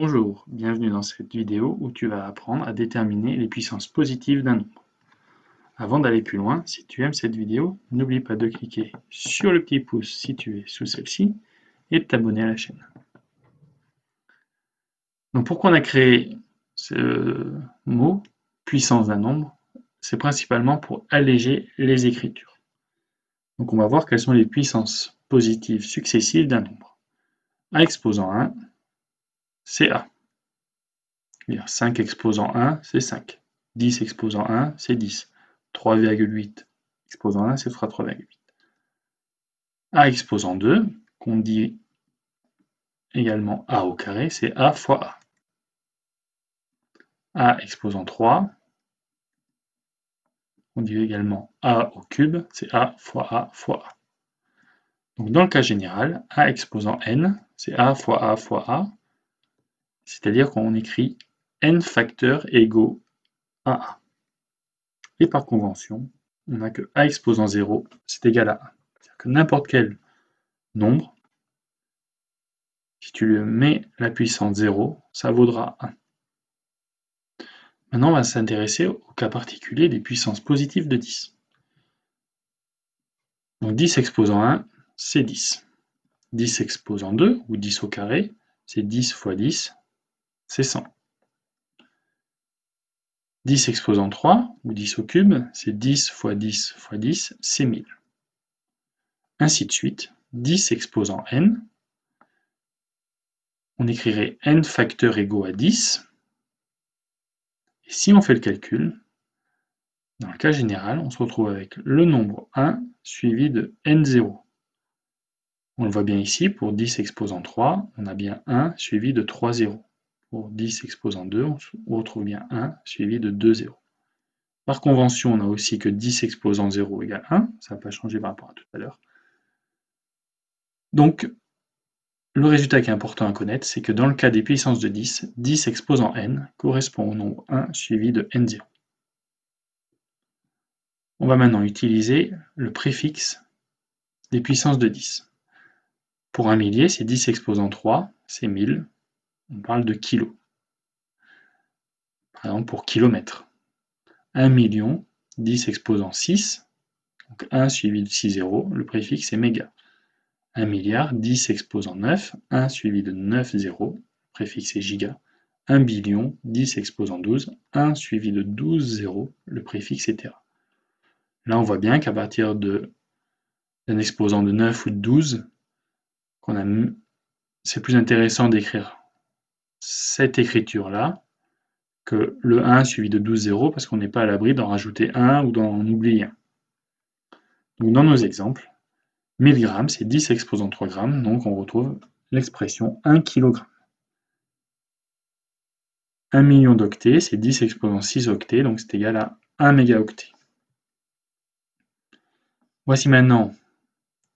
Bonjour, bienvenue dans cette vidéo où tu vas apprendre à déterminer les puissances positives d'un nombre. Avant d'aller plus loin, si tu aimes cette vidéo, n'oublie pas de cliquer sur le petit pouce situé sous celle-ci et de t'abonner à la chaîne. Donc pourquoi on a créé ce mot puissance d'un nombre? C'est principalement pour alléger les écritures. Donc on va voir quelles sont les puissances positives successives d'un nombre. A exposant 1, c'est A. 5 exposant 1, c'est 5. 10 exposant 1, c'est 10. 3,8 exposant 1, ce sera 3,8. A exposant 2, qu'on dit également A au carré, c'est A fois A. A exposant 3, on dit également A au cube, c'est A fois A fois A. Donc dans le cas général, A exposant n, c'est A fois A fois A, c'est-à-dire qu'on écrit n facteurs égaux à A. Et par convention, on a que A exposant 0, c'est égal à 1. C'est-à-dire que n'importe quel nombre, si tu lui mets la puissance 0, ça vaudra 1. Maintenant, on va s'intéresser au cas particulier des puissances positives de 10. Donc 10 exposant 1, c'est 10. 10 exposant 2, ou 10 au carré, c'est 10 fois 10, c'est 100. 10 exposant 3, ou 10 au cube, c'est 10 fois 10 fois 10, c'est 1000. Ainsi de suite, 10 exposant n, on écrirait n facteurs égaux à 10. Et si on fait le calcul, dans le cas général, on se retrouve avec le nombre 1 suivi de n0. On le voit bien ici, pour 10 exposant 3, on a bien 1 suivi de 3 zéros. Pour 10 exposant 2, on retrouve bien 1 suivi de 2 zéros. Par convention, on a aussi que 10 exposant 0 égale 1, ça n'a pas changé par rapport à tout à l'heure. Donc, le résultat qui est important à connaître, c'est que dans le cas des puissances de 10, 10 exposant n correspond au nombre 1 suivi de n0. On va maintenant utiliser le préfixe des puissances de 10. Pour un millier, c'est 10 exposant 3, c'est 1000. On parle de kilos. Par exemple, pour kilomètre. 1 million, 10 exposant 6, donc 1 suivi de 6 zéros, le préfixe est méga. 1 milliard, 10 exposant 9, 1 suivi de 9 zéros, le préfixe est giga. 1 billion, 10 exposant 12, 1 suivi de 12 zéros, le préfixe est téra. Là, on voit bien qu'à partir d'un exposant de 9 ou de 12, c'est plus intéressant d'écrire cette écriture-là que le 1 suivi de 12 zéros, parce qu'on n'est pas à l'abri d'en rajouter 1 ou d'en oublier un. Donc dans nos exemples, 1000 grammes, c'est 10 exposant 3 grammes, donc on retrouve l'expression 1 kg. 1 million d'octets, c'est 10 exposant 6 octets, donc c'est égal à 1 mégaoctet. Voici maintenant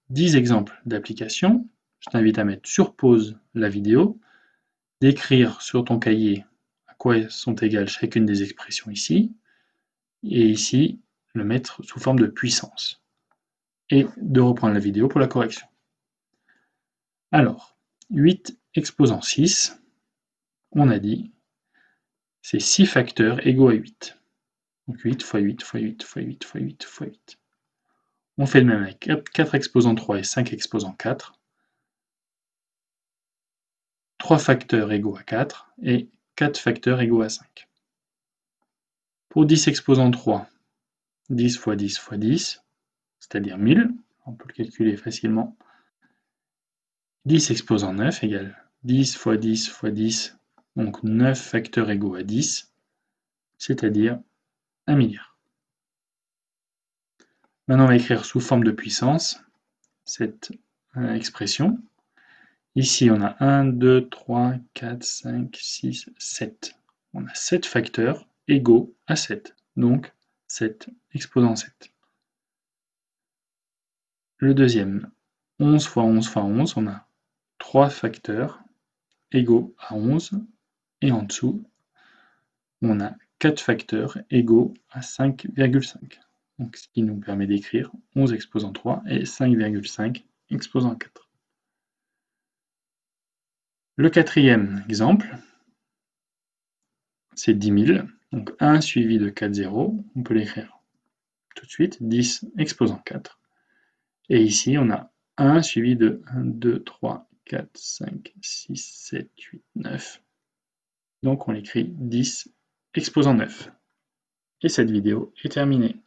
10 exemples d'applications. Je t'invite à mettre sur pause la vidéo, d'écrire sur ton cahier à quoi sont égales chacune des expressions ici, et ici, le mettre sous forme de puissance, et de reprendre la vidéo pour la correction. Alors, 8 exposant 6, on a dit, c'est 6 facteurs égaux à 8. Donc 8 fois 8 fois 8 fois 8 fois 8 fois 8. On fait le même avec 4 exposant 3 et 5 exposant 4. 3 facteurs égaux à 4 et 4 facteurs égaux à 5. Pour 10 exposant 3, 10 fois 10 fois 10, c'est-à-dire 1000, on peut le calculer facilement. 10 exposant 9 égale 10 fois 10 fois 10, donc 9 facteurs égaux à 10, c'est-à-dire 1 milliard. Maintenant, on va écrire sous forme de puissance cette expression. Ici, on a 1, 2, 3, 4, 5, 6, 7. On a 7 facteurs égaux à 7, donc 7 exposant 7. Le deuxième, 11 fois 11 fois 11, on a 3 facteurs égaux à 11, et en dessous, on a 4 facteurs égaux à 5,5. Donc, ce qui nous permet d'écrire 11 exposant 3 et 5,5 exposant 4. Le quatrième exemple, c'est 10 000. Donc 1 suivi de 4 zéros, on peut l'écrire tout de suite, 10 exposant 4. Et ici, on a 1 suivi de 1, 2, 3, 4, 5, 6, 7, 8, 9. Donc on l'écrit 10 exposant 9. Et cette vidéo est terminée.